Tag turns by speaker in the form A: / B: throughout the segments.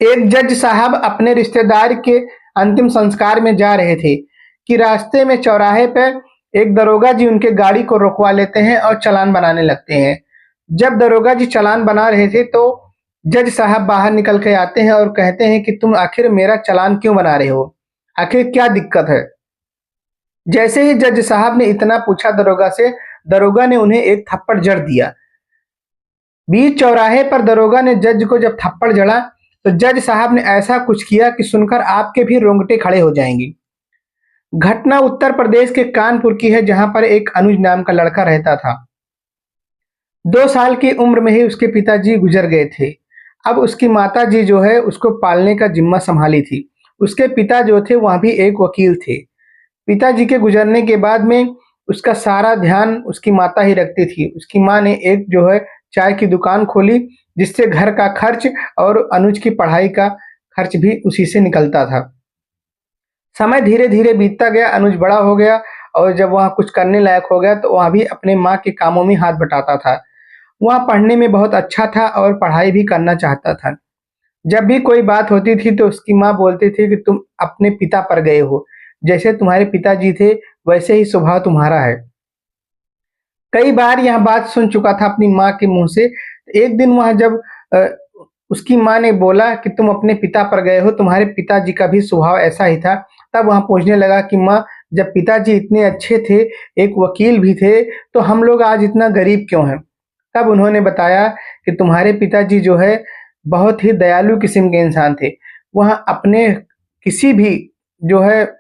A: एक जज साहब अपने रिश्तेदार के अंतिम संस्कार में जा रहे थे कि रास्ते में चौराहे पर एक दरोगा जी उनके गाड़ी को रुकवा लेते हैं और चालान बनाने लगते हैं। जब दरोगा जी चालान बना रहे थे तो जज साहब बाहर निकल के आते हैं और कहते हैं कि तुम आखिर मेरा चालान क्यों बना रहे हो? आखिर क्या दिक्कत है? जैसे ही जज साहब ने इतना पूछा दरोगा से, दरोगा ने उन्हें एक थप्पड़ जड़ दिया। बीच चौराहे पर दरोगा ने जज को जब थप्पड़ जड़ा तो जज साहब ने ऐसा कुछ किया कि सुनकर आपके भी रोंगटे खड़े हो जाएंगे। घटना उत्तर प्रदेश के कानपुर की है, जहां पर एक अनुज नाम का लड़का रहता था। 2 साल की उम्र में ही उसके पिताजी गुजर गए थे। अब उसकी माताजी जो है उसको पालने का जिम्मा संभाली थी। उसके पिता जो थे वह भी एक वकील थे। पिताजी के गुजरने के बाद में उसका सारा ध्यान उसकी माता ही रखती थी। उसकी माँ ने एक जो है चाय की दुकान खोली, जिससे घर का खर्च और अनुज की पढ़ाई का खर्च भी उसी से निकलता था। समय धीरे-धीरे बीतता गया, अनुज बड़ा हो गया और जब वह कुछ करने लायक हो गया तो वह भी अपने माँ के कामों में हाथ बटाता था। वह पढ़ने में बहुत अच्छा था और पढ़ाई भी करना चाहता था। जब भी कोई बात होती थी तो उसकी माँ बोलती थी कि तुम अपने पिता पर गए हो। जैसे तुम्हारे पिताजी थे वैसे ही स्वभाव तुम्हारा है। कई बार यह बात सुन चुका था अपनी माँ के मुँह से। एक दिन वह जब अ, उसकी माँ ने बोला कि तुम अपने पिता पर गए हो, तुम्हारे पिताजी का भी स्वभाव ऐसा ही था। तब वह पूछने लगा कि माँ, जब पिताजी इतने अच्छे थे, एक वकील भी थे, तो हम लोग आज इतना गरीब क्यों हैं? तब उन्होंने बताया कि तुम्हारे पिताजी जो है बहुत ही दयालु किस्म के इंसान थे। वह अपने किसी भी जो है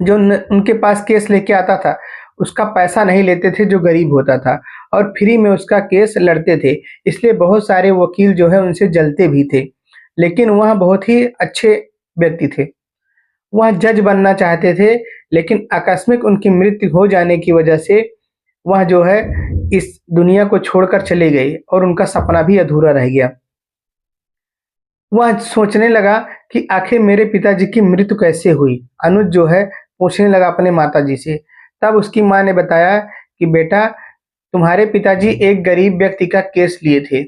A: जो न उनके पास केस लेके आता था, उसका पैसा नहीं लेते थे जो गरीब होता था, और फ्री में उसका केस लड़ते थे। इसलिए बहुत सारे वकील जो है उनसे जलते भी थे। लेकिन वह बहुत ही अच्छे व्यक्ति थे। वह जज बनना चाहते थे, लेकिन आकस्मिक उनकी मृत्यु हो जाने की वजह से वह जो है इस दुनिया को छोड़कर चले गए और उनका सपना भी अधूरा रह गया। वह सोचने लगा कि आखिर मेरे पिताजी की मृत्यु कैसे हुई? अनुज जो है पूछने लगा अपने माताजी से। तब उसकी माँ ने बताया कि बेटा, तुम्हारे पिताजी एक गरीब व्यक्ति का केस लिए थे।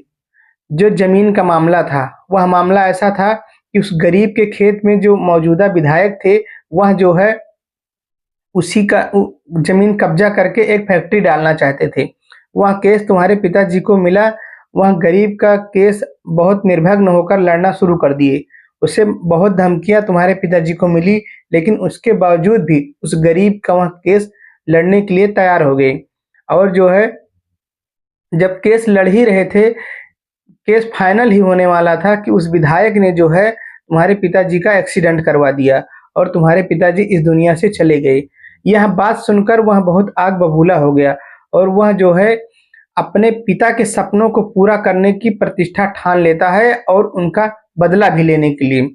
A: जो ज़मीन का मामला था, वह मामला ऐसा था कि उस गरीब के खेत में जो मौजूदा विधायक थे, वह जो है उसी का ज़मीन कब्ज़ा करके एक फैक्ट्री डालना चाहते थे। वह केस तुम्हारे पिताजी को मिला, वह गरीब का केस बहुत निर्भग्न होकर लड़ना शुरू कर दिए। उसे बहुत धमकियाँ तुम्हारे पिताजी को मिली, लेकिन उसके बावजूद भी उस गरीब का वह केस लड़ने के लिए तैयार हो गए। और जो है जब केस लड़ ही रहे थे, केस फाइनल ही होने वाला था कि उस विधायक ने जो है तुम्हारे पिताजी का एक्सीडेंट करवा दिया और तुम्हारे पिताजी इस दुनिया से चले गए। यह बात सुनकर वह बहुत आग बबूला हो गया और वह जो है अपने पिता के सपनों को पूरा करने की प्रतिष्ठा ठान लेता है और उनका बदला भी लेने के लिए।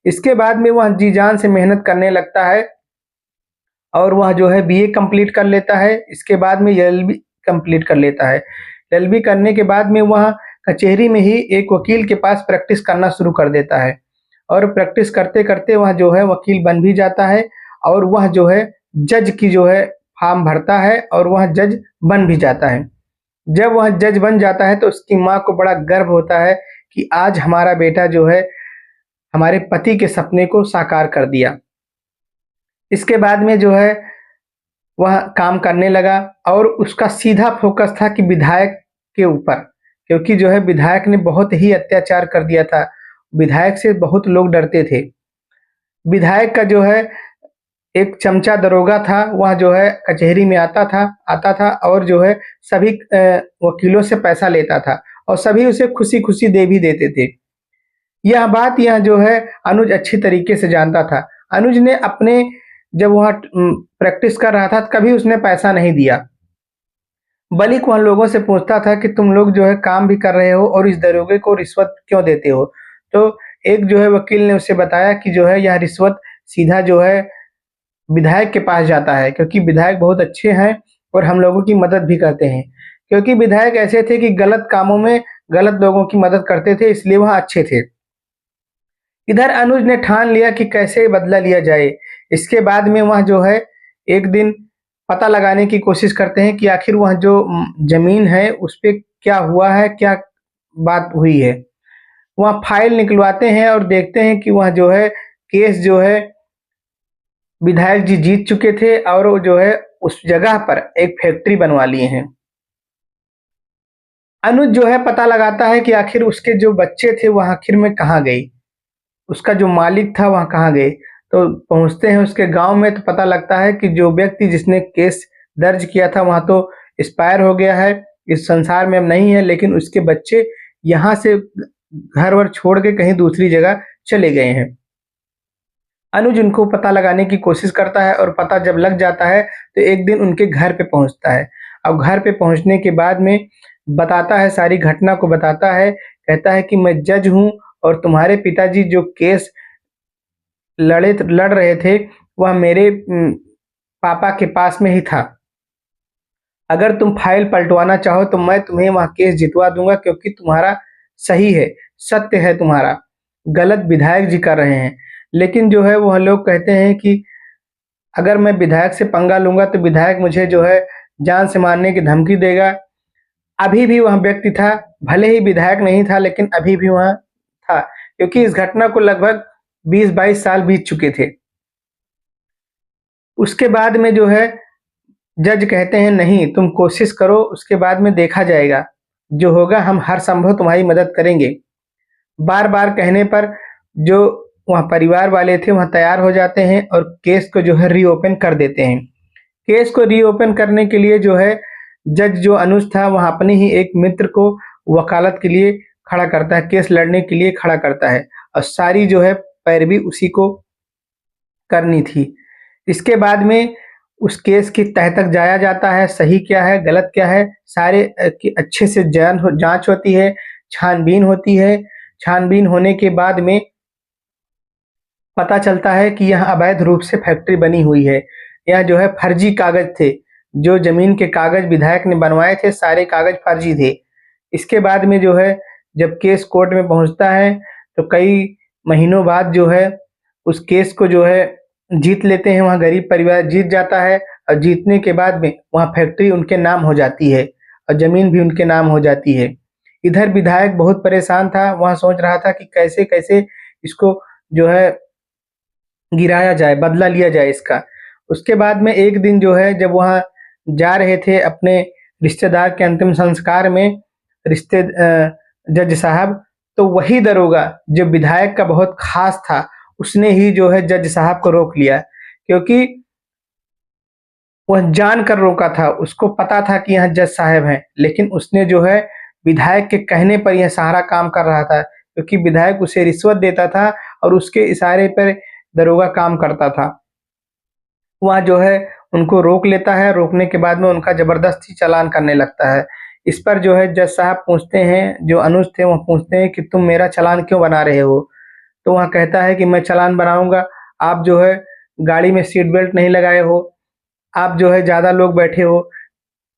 A: इसके बाद में वह जी जान से मेहनत करने लगता है और वह जो है बीए कंप्लीट कर लेता है। इसके बाद में एलएलबी कंप्लीट कर लेता है। एलएलबी करने के बाद में वह कचहरी में ही एक वकील के पास प्रैक्टिस करना शुरू कर देता है और प्रैक्टिस करते-करते वह जो है वकील बन भी जाता है और वह जो है जज की जो है फॉर्म भरता है और वह जज बन भी जाता है। जब वह जज बन जाता है तो उसकी माँ को बड़ा गर्व होता है कि आज हमारा बेटा जो है हमारे पति के सपने को साकार कर दिया। इसके बाद में जो है वह काम करने लगा और उसका सीधा फ़ोकस था कि विधायक के ऊपर, क्योंकि जो है विधायक ने बहुत ही अत्याचार कर दिया था। विधायक से बहुत लोग डरते थे। विधायक का जो है एक चमचा दरोगा था, वह जो है कचहरी में आता था और जो है सभी वकीलों से पैसा लेता था और सभी उसे खुशी-खुशी दे भी देते थे। यह बात यह जो है अनुज अच्छी तरीके से जानता था। अनुज ने अपने जब वह प्रैक्टिस कर रहा था कभी उसने पैसा नहीं दिया। बल्कि वह लोगों से पूछता था कि तुम लोग जो है काम भी कर रहे हो और इस दरोगे को रिश्वत क्यों देते हो? तो एक जो है वकील ने उसे बताया कि जो है यह रिश्वत सीधा जो है विधायक के पास जाता है, क्योंकि विधायक बहुत अच्छे हैं और हम लोगों की मदद भी करते हैं। क्योंकि विधायक ऐसे थे कि गलत कामों में गलत लोगों की मदद करते थे, इसलिए वह अच्छे थे। इधर अनुज ने ठान लिया कि कैसे बदला लिया जाए। इसके बाद में वह जो है एक दिन पता लगाने की कोशिश करते हैं कि आखिर वह जो ज़मीन है उस पे क्या हुआ है, क्या बात हुई है। वहाँ फाइल निकलवाते हैं और देखते हैं कि वहाँ जो है केस जो है विधायक जी जीत चुके थे और वो जो है उस जगह पर एक फैक्ट्री बनवा लिए हैं। अनुज जो है पता लगाता है कि आखिर उसके जो बच्चे थे वो आखिर में कहाँ गए, उसका जो मालिक था वहाँ कहाँ गए। तो पहुँचते हैं उसके गाँव में तो पता लगता है कि जो व्यक्ति जिसने केस दर्ज किया था वहाँ तो एक्सपायर हो गया है, इस संसार में अब नहीं है, लेकिन उसके बच्चे यहाँ से घर-वर छोड़ के कहीं दूसरी जगह चले गए हैं। अनुज उनको पता लगाने की कोशिश करता है और पता जब लग जाता है तो एक दिन उनके घर पे पहुँचता है। अब घर पे पहुँचने के बाद में बताता है, सारी घटना को बताता है, कहता है कि मैं जज हूँ और तुम्हारे पिताजी जो केस लड़ रहे थे वह मेरे पापा के पास में ही था। अगर तुम फाइल पलटवाना चाहो तो मैं तुम्हें वहाँ केस जितवा दूँगा, क्योंकि तुम्हारा सही है, सत्य है तुम्हारा, गलत विधायक जी कर रहे हैं। लेकिन जो है वह लोग कहते हैं कि अगर मैं विधायक से पंगा लूँगा तो विधायक मुझे जो है जान से मारने की धमकी देगा। अभी भी वह व्यक्ति था, भले ही विधायक नहीं था लेकिन अभी भी वहाँ था, क्योंकि इस घटना को लगभग 20-22 साल बीत चुके थे। उसके बाद में जो है जज कहते हैं नहीं, तुम कोशिश करो, उसके बाद में देखा जाएगा, जो होगा हम हर संभव तुम्हारी मदद करेंगे। बार-बार कहने पर जो वहाँ परिवार वाले थे वहाँ तैयार हो जाते हैं और केस को जो है रीओपन कर देते हैं। केस को रीओपन करने के लिए जो है जज जो अनुज था वहाँ अपने ही एक मित्र को वकालत के लिए खड़ा करता है, केस लड़ने के लिए खड़ा करता है और सारी जो है पैरवी उसी को करनी थी। इसके बाद में उस केस की तह तक जाया जाता है, सही क्या है, गलत क्या है, सारे की अच्छे से जाँच होती है, छानबीन होती है। छानबीन होने के बाद में पता चलता है कि यह अवैध रूप से फैक्ट्री बनी हुई है। यह जो है फर्जी कागज़ थे, जो ज़मीन के कागज़ विधायक ने बनवाए थे, सारे कागज़ फर्जी थे। इसके बाद में जो है जब केस कोर्ट में पहुँचता है, तो कई महीनों बाद जो है उस केस को जो है जीत लेते हैं, वहाँ गरीब परिवार जीत जाता है और जीतने के बाद में वहाँ फैक्ट्री उनके नाम हो जाती है और ज़मीन भी उनके नाम हो जाती है। इधर विधायक बहुत परेशान था, वहाँ सोच रहा था कि कैसे-कैसे इसको जो है गिराया जाए, बदला लिया जाए इसका। उसके बाद में एक दिन जो है जब वहाँ जा रहे थे अपने रिश्तेदार के अंतिम संस्कार में जज साहब, तो वही दरोगा जो विधायक का बहुत ख़ास था, उसने ही जो है जज साहब को रोक लिया, क्योंकि वह जानकर रोका था, उसको पता था कि यहाँ जज साहब हैं, लेकिन उसने जो है विधायक के कहने पर यह सारा काम कर रहा था, क्योंकि विधायक उसे रिश्वत देता था और उसके इशारे पर दरोगा काम करता था। वहाँ जो है उनको रोक लेता है, रोकने के बाद में उनका ज़बरदस्ती चालान करने लगता है। इस पर जो है जज साहब पूछते हैं, जो अनुज थे वो पूछते हैं कि तुम मेरा चालान क्यों बना रहे हो? तो वहाँ कहता है कि मैं चालान बनाऊँगा, आप जो है गाड़ी में सीट बेल्ट नहीं लगाए हो, आप जो है ज़्यादा लोग बैठे हो,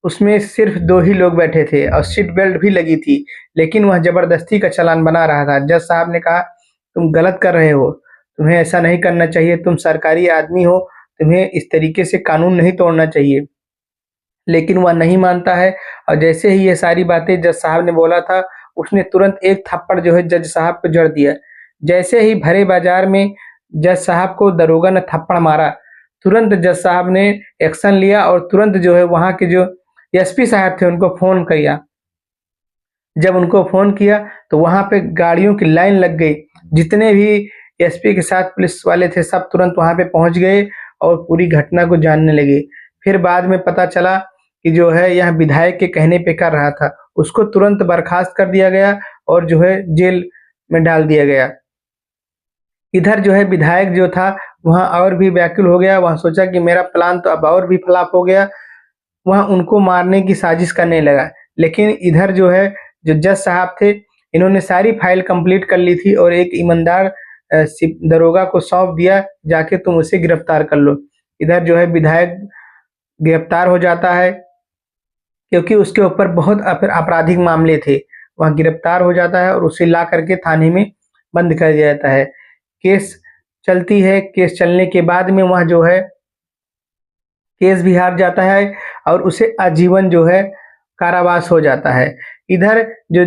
A: उसमें सिर्फ़ 2 ही लोग बैठे थे और सीट बेल्ट भी लगी थी, लेकिन वह ज़बरदस्ती का चालान बना रहा था। जज साहब ने कहा, तुम गलत कर रहे हो, तुम्हें ऐसा नहीं करना चाहिए, तुम सरकारी आदमी हो, तुम्हें इस तरीके से कानून नहीं तोड़ना चाहिए। लेकिन वह नहीं मानता है और जैसे ही ये सारी बातें जज साहब ने बोला था, उसने तुरंत एक थप्पड़ जो है जज साहब को जड़ दिया। जैसे ही भरे बाज़ार में जज साहब को दरोगा ने थप्पड़ मारा, तुरंत जज साहब ने एक्शन लिया और तुरंत जो है वहाँ के जो एसपी साहब थे उनको फ़ोन किया। जब उनको फ़ोन किया तो वहाँ पे गाड़ियों की लाइन लग गई। जितने भी एसपी के साथ पुलिस वाले थे सब तुरंत वहाँ पे पहुँच गए और पूरी घटना को जानने लगे। फिर बाद में पता चला कि जो है यह विधायक के कहने पे कर रहा था। उसको तुरंत बर्खास्त कर दिया गया और जो है जेल में डाल दिया गया। इधर जो है विधायक जो था वहाँ और भी व्याकुल हो गया, वहाँ सोचा कि मेरा प्लान तो अब और भी फ्लॉप हो गया। वहाँ उनको मारने की साजिश करने लगा। लेकिन इधर जो है जो जज साहब थे, इन्होंने सारी फाइल कंप्लीट कर ली थी और एक ईमानदार दरोगा को सौंप दिया, जाके तुम उसे गिरफ्तार कर लो। इधर जो है विधायक गिरफ्तार हो जाता है, क्योंकि उसके ऊपर बहुत आपराधिक मामले थे। वहाँ गिरफ्तार हो जाता है और उसे ला करके थाने में बंद कर दिया जाता है। केस चलती है, केस चलने के बाद में वहाँ जो है केस भी हार जाता है और उसे आजीवन जो है कारावास हो जाता है। इधर जो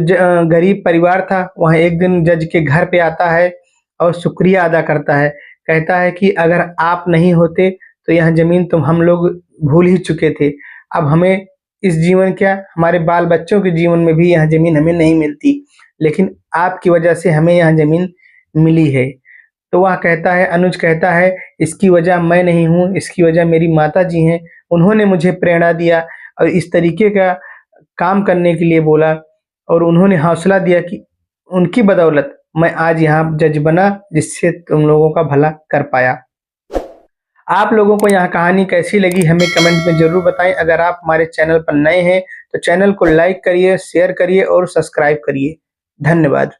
A: गरीब परिवार था वह एक दिन जज के घर पे आता है और शुक्रिया अदा करता है। कहता है कि अगर आप नहीं होते तो यह ज़मीन तो हम लोग भूल ही चुके थे। अब हमें इस जीवन क्या हमारे बाल बच्चों के जीवन में भी यह ज़मीन हमें नहीं मिलती, लेकिन आपकी वजह से हमें यह ज़मीन मिली है। तो वह कहता है, अनुज कहता है, इसकी वजह मैं नहीं हूँ, इसकी वजह मेरी माताजी हैं। उन्होंने मुझे प्रेरणा दिया और इस तरीके का काम करने के लिए बोला और उन्होंने हौसला दिया कि उनकी बदौलत मैं आज यहाँ जज बना, जिससे तुम लोगों का भला कर पाया। आप लोगों को यह कहानी कैसी लगी हमें कमेंट में ज़रूर बताएं। अगर आप हमारे चैनल पर नए हैं तो चैनल को लाइक करिए, शेयर करिए और सब्सक्राइब करिए। धन्यवाद।